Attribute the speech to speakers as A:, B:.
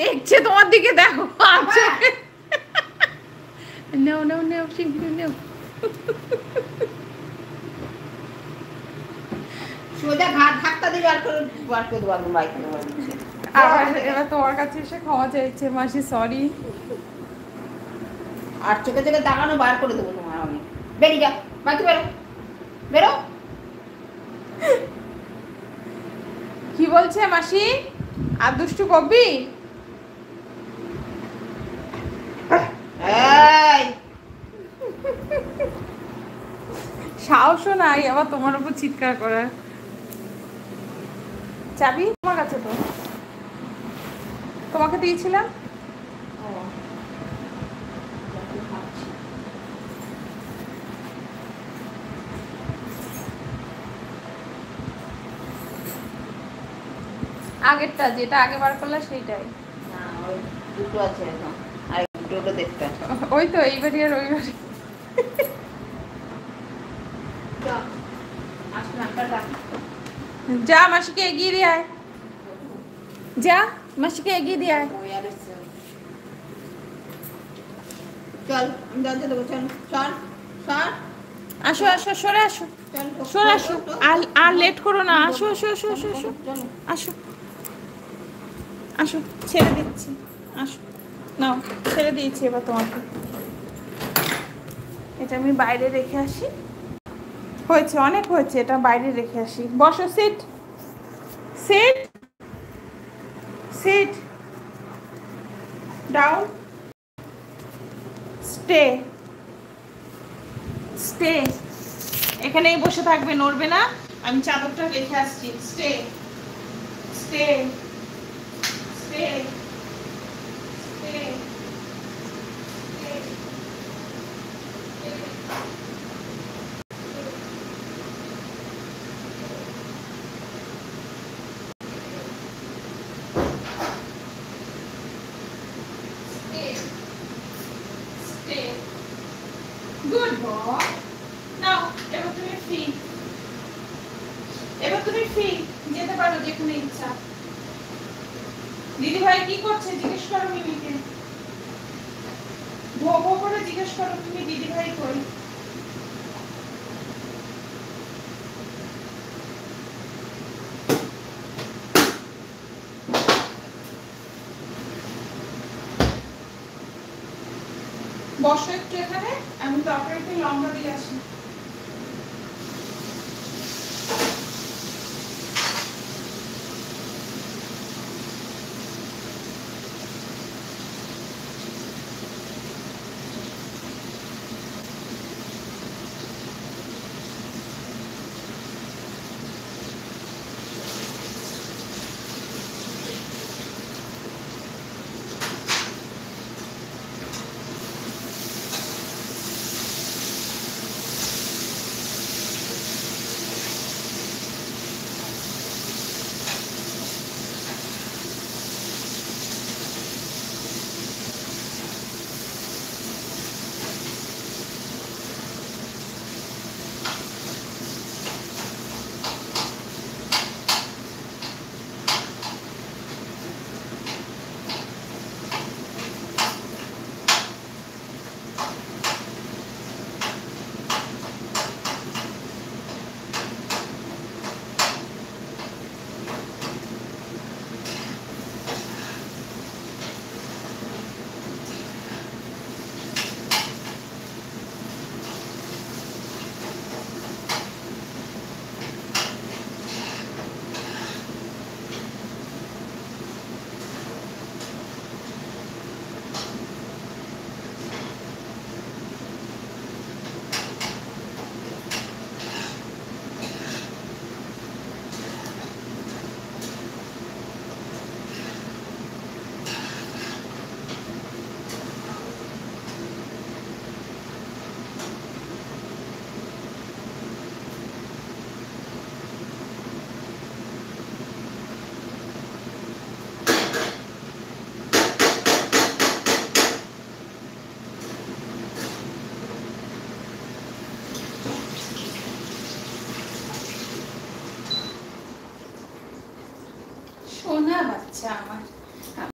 A: দেখছে তোমার দিকে, দেখো আছে। নাও নাও নাও, শিগগিরি নাও।
B: সোজা ঘাট ধাক্কা দিয়ে বার করে দেবো একদম বাইক করে।
A: আবার এবার তোমার কাছে এসে ক্ষমা চাইছে, মাসি সরি।
B: আর চোখে চোখে তাকানো বার করে দেবো তোমার আমি। বেরিয়ে যা, বাকি বেরো বেরো।
A: কি বলছে মাসি? আর দুষ্টু কবি?
B: এই
A: সাহসও নাই আবার তোমার উপর চিৎকার করার। চাবি তোমার কাছে তো, তোমাকে দিয়েছিলাম। আগেরটা যেটা আগে বার করলে সেইটাই।
B: না, ওই দুটো আছে এখন, আর দুটো দেখতে আছে।
A: ওই তো এইবারই আর ওইবারই। যা মাসিকে এগিয়ে দিয়ে আয়, যা মাসিকে এগিয়ে দিয়ে আয়।
B: চল আমি দরজা দেবো, চল চল চল।
A: আসো আসো, সরে আসো, সরে আসো, আর লেট করো না, আসো আসো আসো আসো আসো আসো আসো, ছেড়ে দিচ্ছি, আসো নাও, ছেড়ে দিয়েছি এবার তোমাকে। এটা আমি বাইরে রেখে আসি, হয়েছে অনেক হয়েছে, এটা বাইরে রেখে আসি। বসো, sit sit sit down, stay stay, এখানেই বসে থাকবে, নড়বে না। আমি চাদরটা রেখে আসছি, stay stay stay stay. Good boy. নাও এবার তুমি ফ্রি, এবার তুমি ফ্রি, যেতে পারো যেখানে ইচ্ছা। দিদি ভাই কি করছে জিজ্ঞেস করো মিমিকে, ভো ভো করে জিজ্ঞেস করো তুমি দিদি ভাই কই। বসো একটু এখানে, আমি তরকারিতে লঙ্কা দিয়ে আসি। সোনা বাচ্চা আমার।